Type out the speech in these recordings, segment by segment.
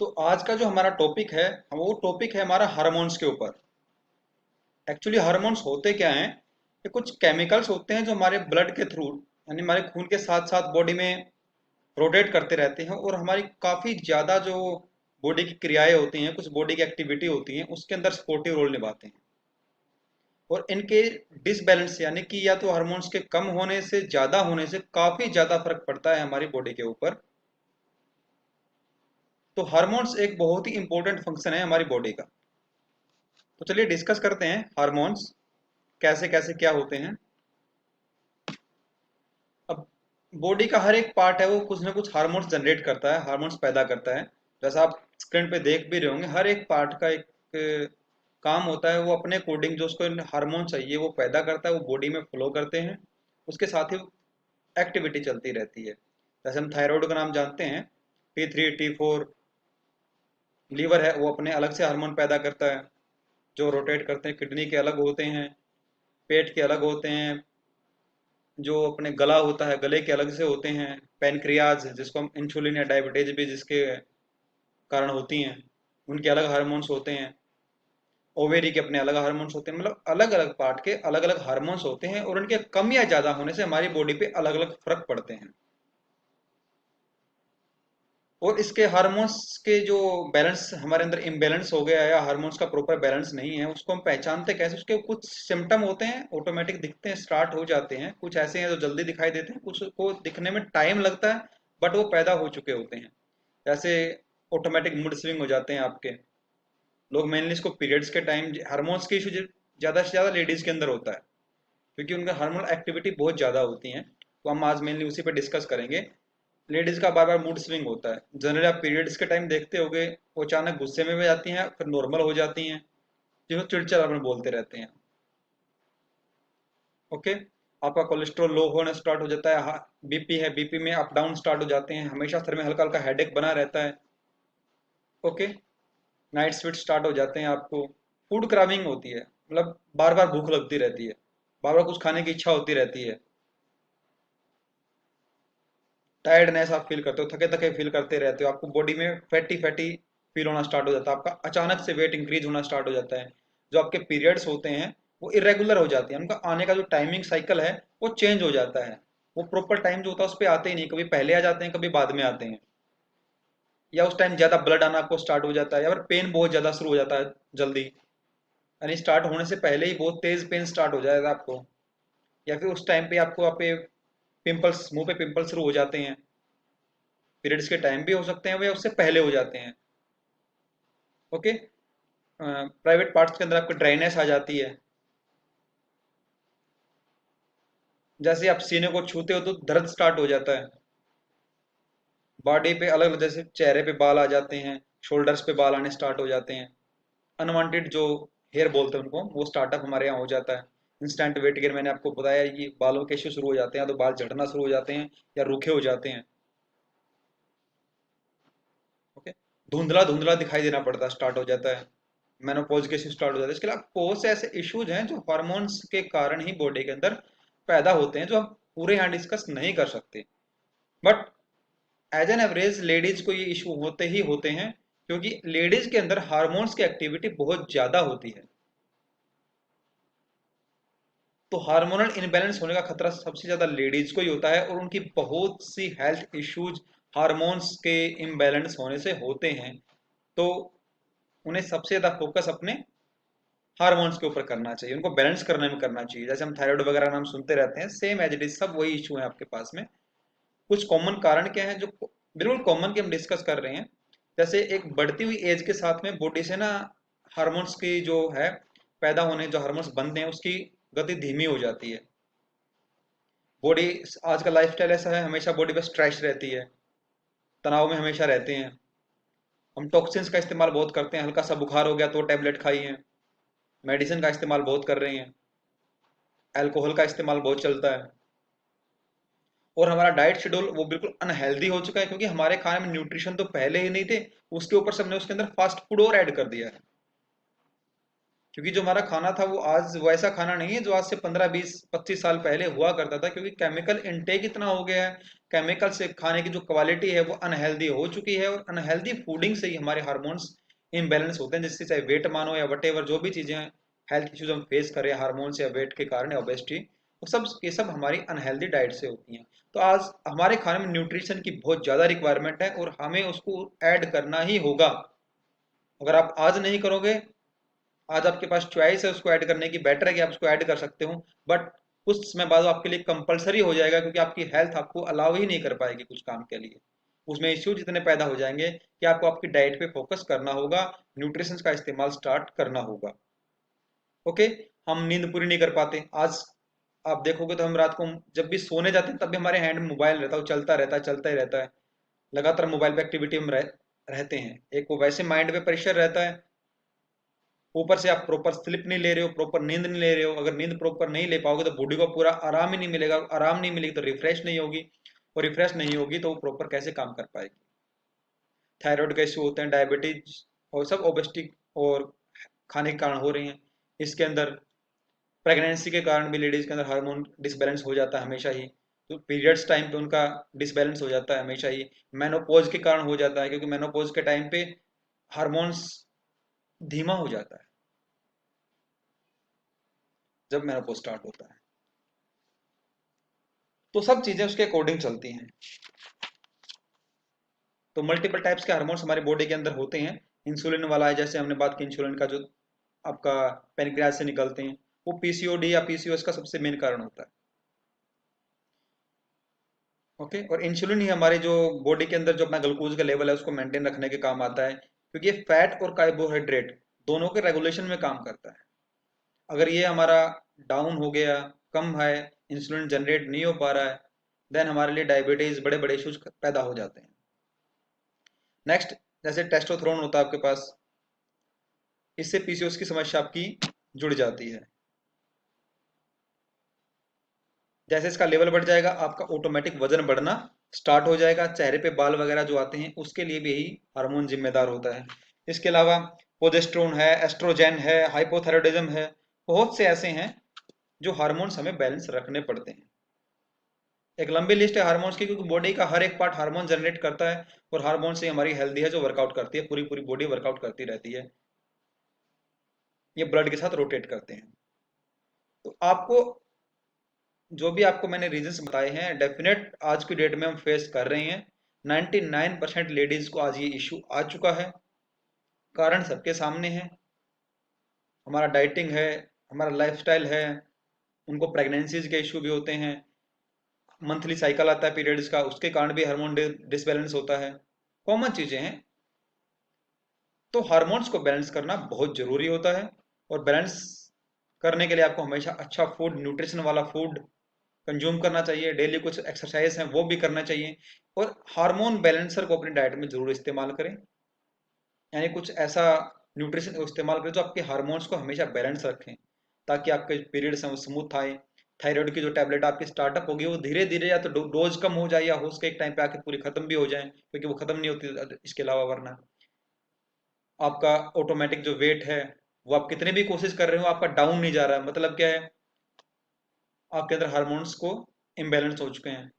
तो आज का जो हमारा टॉपिक है वो टॉपिक है हमारा हार्मोन्स के ऊपर। एक्चुअली हार्मोन्स होते क्या हैं? ये कुछ केमिकल्स होते हैं जो हमारे ब्लड के थ्रू यानी हमारे खून के साथ साथ बॉडी में रोटेट करते रहते हैं और हमारी काफ़ी ज़्यादा जो बॉडी की क्रियाएं होती हैं, कुछ बॉडी की एक्टिविटी होती हैं, उसके अंदर सपोर्टिव रोल निभाते हैं। और इनके डिसबैलेंस यानी कि या तो हार्मोन्स के कम होने से, ज़्यादा होने से काफ़ी ज़्यादा फर्क पड़ता है हमारी बॉडी के ऊपर। तो हार्मोन्स एक बहुत ही इंपॉर्टेंट फंक्शन है हमारी बॉडी का। तो चलिए डिस्कस करते हैं हार्मोन्स कैसे कैसे क्या होते हैं। अब बॉडी का हर एक पार्ट है वो कुछ ना कुछ हार्मोन्स जनरेट करता है, हार्मोन्स पैदा करता है। जैसा आप स्क्रीन पे देख भी रहे होंगे, हर एक पार्ट का एक काम होता है, वो अपने अकॉर्डिंग जो उसको हार्मोन चाहिए वो पैदा करता है, वो बॉडी में फ्लो करते हैं। उसके साथ ही एक्टिविटी चलती रहती है। जैसे हम थायराइड का नाम जानते हैं, T3 T4। लीवर है वो अपने अलग से हार्मोन पैदा करता है जो रोटेट करते हैं। किडनी के अलग होते हैं, पेट के अलग होते हैं, जो अपने गला होता है गले के अलग से होते हैं। पैनक्रियाज जिसको हम इंसुलिन या डायबिटीज भी जिसके कारण होती हैं, उनके अलग हार्मोन्स होते हैं। ओवेरी के अपने अलग हार्मोन्स होते हैं। मतलब अलग अलग पार्ट के अलग अलग हार्मोन्स होते हैं और उनके कम या ज्यादा होने से हमारी बॉडी पे अलग अलग फर्क पड़ते हैं। और इसके हार्मोन्स के जो बैलेंस हमारे अंदर इम्बैलेंस हो गया है या हार्मोन्स का प्रॉपर बैलेंस नहीं है, उसको हम पहचानते कैसे? उसके कुछ सिम्टम होते हैं, ऑटोमेटिक दिखते हैं, स्टार्ट हो जाते हैं। कुछ ऐसे हैं जो जल्दी दिखाई देते हैं, कुछ को दिखने में टाइम लगता है, बट वो पैदा हो चुके होते हैं। जैसे ऑटोमेटिक मूड स्विंग हो जाते हैं आपके। लोग मेनली इसको पीरियड्स के टाइम हार्मोन्स के इशू ज़्यादा से ज़्यादा लेडीज़ के अंदर होता है, क्योंकि उनका हार्मोनल एक्टिविटी बहुत ज़्यादा होती है। तो हम आज मेनली उसी पे डिस्कस करेंगे। लेडीज का बार बार मूड स्विंग होता है। जनरली आप पीरियड्स के टाइम देखते होगे, वो अचानक गुस्से में भी जाती हैं, फिर नॉर्मल हो जाती हैं, जिनको चिड़चिड़ापन बोलते रहते हैं। ओके। आपका कोलेस्ट्रॉल लो होना स्टार्ट हो जाता है, बीपी है, बीपी में अप डाउन स्टार्ट हो जाते हैं, हमेशा सर में हल्का हल्का हेडेक बना रहता है। ओके। नाइट स्वेट स्टार्ट हो जाते हैं आपको। फूड क्राविंग होती है, मतलब बार बार भूख लगती रहती है, बार बार कुछ खाने की इच्छा होती रहती है। टायर्डनेस आप फील करते हो, थके थके फील करते रहते हो, आपको बॉडी में फैटी फैटी फील होना स्टार्ट हो जाता है, आपका अचानक से वेट इंक्रीज होना स्टार्ट हो जाता है। जो आपके पीरियड्स होते हैं वो इरेगुलर हो जाती है, उनका आने का जो टाइमिंग साइकिल है वो चेंज हो जाता है। वो प्रॉपर टाइम जो होता है उस पर आते ही नहीं, कभी पहले आ जाते हैं, कभी बाद में आते हैं। या उस टाइम ज़्यादा ब्लड आना आपको स्टार्ट हो जाता है, या फिर पेन बहुत ज़्यादा शुरू हो जाता है जल्दी, यानी स्टार्ट होने से पहले ही बहुत तेज पेन स्टार्ट हो जाएगा आपको। या फिर उस टाइम पे आपको आप पिंपल्स, मुंह पे पिंपल्स शुरू हो जाते हैं। पीरियड्स के टाइम भी हो सकते हैं या उससे पहले हो जाते हैं। ओके। प्राइवेट पार्ट्स के अंदर आपको ड्राइनेस आ जाती है। जैसे आप सीने को छूते हो तो दर्द स्टार्ट हो जाता है। बॉडी पे अलग अलग, जैसे चेहरे पे बाल आ जाते हैं, शोल्डर्स पे बाल आने स्टार्ट हो जाते हैं। अनवांटेड जो हेयर बोलते हैं उनको, वो स्टार्टअप हमारे यहाँ हो जाता है। इंस्टेंट वेट गेन, मैंने आपको बताया, ये बालों के इश्यू शुरू हो जाते हैं, तो बाल झड़ना शुरू हो जाते हैं या रूखे हो जाते हैं। ओके। धुंधला धुंधला दिखाई देना पड़ता स्टार्ट हो जाता है। मेनोपॉज के इश्यू स्टार्ट हो जाते हैं। इसके अलावा बहुत से ऐसे इश्यूज हैं जो हार्मोन्स के कारण ही बॉडी के अंदर पैदा होते हैं, जो हम पूरे यहाँ डिस्कस नहीं कर सकते। But as an average ladies को ये इशू होते ही होते हैं, क्योंकि लेडीज के अंदर हार्मोन्स की एक्टिविटी बहुत ज्यादा होती है। तो हार्मोनल इनबैलेंस होने का खतरा सबसे ज्यादा लेडीज को ही होता है, और उनकी बहुत सी हेल्थ इश्यूज हार्मोन्स के इम्बैलेंस होने से होते हैं। तो उन्हें सबसे ज्यादा फोकस अपने हार्मोन्स के ऊपर करना चाहिए, उनको बैलेंस करने में करना चाहिए। जैसे हम थायराइड वगैरह का नाम सुनते रहते हैं, सेम एज इट इज सब वही इशू है आपके पास में। कुछ कॉमन कारण क्या है जो बिल्कुल कॉमन के हम डिस्कस कर रहे हैं। जैसे एक बढ़ती हुई एज के साथ में बॉडी से ना हार्मोन्स की जो है पैदा होने, जो हार्मोन्स बनते हैं उसकी गति धीमी हो जाती है। बॉडी, आज का लाइफस्टाइल ऐसा है, हमेशा बॉडी पे स्ट्रेस रहती है, तनाव में हमेशा रहते हैं। हम टॉक्सिन्स का इस्तेमाल बहुत करते हैं, हल्का सा बुखार हो गया तो टैबलेट खाई है। मेडिसिन का इस्तेमाल बहुत कर रहे हैं। अल्कोहल का इस्तेमाल बहुत चलता है। और हमारा डाइट शेड्यूल वो बिल्कुल अनहेल्दी हो चुका है, क्योंकि हमारे खाने में न्यूट्रिशन तो पहले ही नहीं थे, उसके ऊपर से हमने उसके अंदर फास्ट फूड और ऐड कर दिया है। क्योंकि जो हमारा खाना था वो आज वैसा खाना नहीं है जो आज से 15 20 25 साल पहले हुआ करता था, क्योंकि केमिकल इनटेक इतना हो गया है। केमिकल से खाने की जो क्वालिटी है वो अनहेल्दी हो चुकी है, और अनहेल्दी फूडिंग से ही हमारे हार्मोन्स इम्बैलेंस होते हैं, जिससे चाहे वेट मानो या वट जो भी चीज़ें हैं, हेल्थ इश्यूज हम फेस कर रहे हैं हार्मोन्स या वेट के कारण या ओबेसिटी, वो सब ये सब हमारी अनहेल्दी डाइट से होती हैं। तो आज हमारे खाने में न्यूट्रिशन की बहुत ज़्यादा रिक्वायरमेंट है और हमें उसको ऐड करना ही होगा। अगर आप आज नहीं करोगे, आज आपके पास चॉइस है उसको ऐड करने की, बेटर है कि आप उसको ऐड कर सकते हो, बट कुछ समय बाद वो आपके लिए कंपलसरी हो जाएगा, क्योंकि आपकी हेल्थ आपको अलाउ ही नहीं कर पाएगी कुछ काम के लिए। उसमें इश्यूज इतने पैदा हो जाएंगे कि आपको आपकी डाइट पे फोकस करना होगा, न्यूट्रिशन का इस्तेमाल स्टार्ट करना होगा। ओके। हम नींद पूरी नहीं कर पाते आज। आप देखोगे तो हम रात को जब भी सोने जाते हैं तब भी हमारे हैंड में मोबाइल रहता है, वो चलता रहता है, चलता ही रहता है। लगातार मोबाइल पे एक्टिविटी में रहते हैं। एक वो वैसे माइंड पे प्रेशर रहता है, ऊपर से आप प्रॉपर स्लिप नहीं ले रहे हो, प्रॉपर नींद नहीं ले रहे हो। अगर नींद प्रॉपर नहीं ले पाओगे तो बॉडी को पूरा आराम ही नहीं मिलेगा, आराम नहीं मिलेगी तो रिफ्रेश नहीं होगी, और रिफ्रेश नहीं होगी तो वो प्रॉपर कैसे काम कर पाएगी। थायराइड का इश्यू होते हैं, डायबिटीज और सब ओबेसिटी और खाने के कारण हो रही हैं। इसके अंदर प्रेगनेंसी के कारण भी लेडीज के अंदर हार्मोन डिसबैलेंस हो जाता है हमेशा ही। तो पीरियड्स टाइम पे उनका डिसबैलेंस हो जाता है हमेशा ही। मेनोपॉज के कारण हो जाता है, क्योंकि मेनोपॉज के टाइम पे हार्मोन्स धीमा हो जाता है जब मेनोपॉज स्टार्ट होता है। तो सब चीजें उसके अकॉर्डिंग चलती हैं। तो मल्टीपल टाइप्स के हार्मोन्स हमारी बॉडी के अंदर होते हैं। इंसुलिन वाला है, जैसे हमने बात की इंसुलिन का, जो आपका पेनक्रियाज से निकलते हैं, वो पीसीओडी या पीसीओएस का सबसे मेन कारण होता है। ओके। और इंसुलिन ही हमारे जो बॉडी के अंदर जो अपना ग्लूकोज का लेवल है उसको मेंटेन रखने के काम आता है, क्योंकि ये फैट और कार्बोहाइड्रेट दोनों के रेगुलेशन में काम करता है। अगर ये हमारा डाउन हो गया, कम है, इंसुलिन जनरेट नहीं हो पा रहा है, देन हमारे लिए डायबिटीज बड़े बड़े इश्यूज पैदा हो जाते हैं। नेक्स्ट, जैसे टेस्टोस्टेरोन होता है आपके पास, इससे पीसीओएस की समस्या आपकी जुड़ जाती है। जैसे इसका लेवल बढ़ जाएगा आपका ऑटोमेटिक वजन बढ़ना स्टार्ट हो जाएगा। चेहरे पे बाल वगैरह जो आते हैं उसके लिए भी यही हार्मोन जिम्मेदार होता है। इसके अलावा प्रोजेस्टेरोन है, एस्ट्रोजेन है, हाइपोथायराइडिज्म है, बहुत से ऐसे हैं जो हार्मोन्स हमें बैलेंस रखने पड़ते हैं। एक लंबी लिस्ट है हार्मोन्स की, क्योंकि बॉडी का हर एक पार्ट हार्मोन जनरेट करता है, और हार्मोन से हमारी हेल्दी है जो वर्कआउट करती है, पूरी पूरी बॉडी वर्कआउट करती रहती है। ये ब्लड के साथ रोटेट करते हैं। तो आपको जो भी आपको मैंने रीजंस बताए हैं, डेफिनेट आज की डेट में हम फेस कर रहे हैं। 99% लेडीज को आज ये इशू आ चुका है। कारण सबके सामने है। हमारा डाइटिंग है, हमारा लाइफस्टाइल है, उनको प्रेगनेंसीज के इशू भी होते हैं, मंथली साइकिल आता है पीरियड्स का, उसके कारण भी हार्मोन डिसबैलेंस होता है। कॉमन चीजें हैं। तो हार्मोन्स को बैलेंस करना बहुत जरूरी होता है, और बैलेंस करने के लिए आपको हमेशा अच्छा फूड, न्यूट्रिशन वाला फूड कंज्यूम करना चाहिए। डेली कुछ एक्सरसाइज हैं वो भी करना चाहिए, और हार्मोन बैलेंसर को अपनी डाइट में जरूर इस्तेमाल करें। यानी कुछ ऐसा न्यूट्रिशन को इस्तेमाल करें जो आपके हार्मोन्स को हमेशा बैलेंस रखें, ताकि आपके पीरियड्स हैं वो स्मूथ आए। थायराइड की जो टैबलेट आपकी स्टार्टअप होगी वो धीरे धीरे या तो डोज कम हो जाए, या हो उसके एक टाइम पे आके पूरी खत्म भी हो जाए, क्योंकि वो खत्म नहीं होती इसके अलावा। वरना आपका ऑटोमेटिक जो वेट है वो आप कितने भी कोशिश कर रहे हो आपका डाउन नहीं जा रहा है, मतलब क्या है, आपके अंदर हार्मोन्स को इम्बेलेंस हो चुके हैं।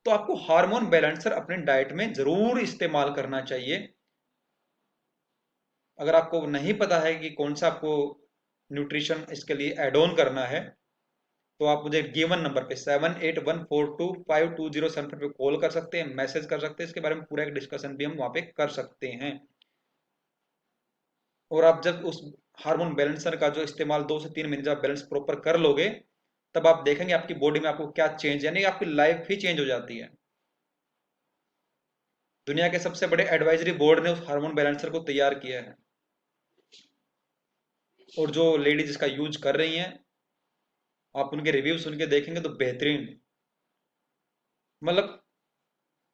तो आपको हार्मोन बैलेंसर अपने डाइट में जरूर इस्तेमाल करना चाहिए। अगर आपको नहीं पता है कि कौन सा आपको न्यूट्रिशन इसके लिए एड ऑन करना है, तो आप मुझे गिवन नंबर पे 7814252074 पे कॉल कर सकते हैं, मैसेज कर सकते हैं। इसके बारे में पूरा एक डिस्कशन भी हम वहाँ पे कर सकते हैं। और आप जब उस हार्मोन बैलेंसर का जो इस्तेमाल 2 से 3 महीने जब बैलेंस प्रॉपर कर लोगे, तब आप देखेंगे आपकी बॉडी में आपको क्या चेंज, यानी आपकी लाइफ ही चेंज हो जाती है। दुनिया के सबसे बड़े एडवाइजरी बोर्ड ने उस हार्मोन बैलेंसर को तैयार किया है, और जो लेडीज इसका यूज कर रही हैं, आप उनके रिव्यू सुन के देखेंगे तो बेहतरीन, मतलब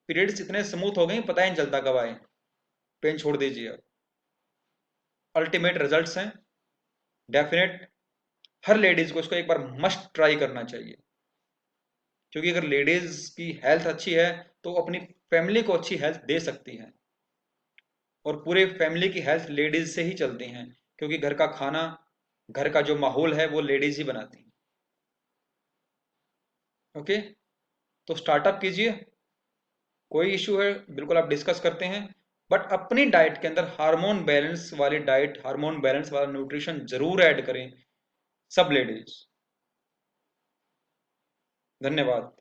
पीरियड्स इतने स्मूथ हो गए पता ही नहीं चलता कब आए। पेन छोड़ दीजिए आप, अल्टीमेट रिजल्ट्स हैं। डेफिनेट हर लेडीज को इसको एक बार मस्ट ट्राई करना चाहिए, क्योंकि अगर लेडीज की हेल्थ अच्छी है तो अपनी फैमिली को अच्छी हेल्थ दे सकती हैं, और पूरे फैमिली की हेल्थ लेडीज से ही चलती हैं। क्योंकि घर का खाना, घर का जो माहौल है वो लेडीज ही बनाती हैं। ओके, तो स्टार्टअप कीजिए, कोई इशू है बिल्कुल आप डिस्कस करते हैं, बट अपनी डाइट के अंदर हार्मोन बैलेंस वाली डाइट, हार्मोन बैलेंस वाला न्यूट्रिशन जरूर ऐड करें सब लेडीज। धन्यवाद।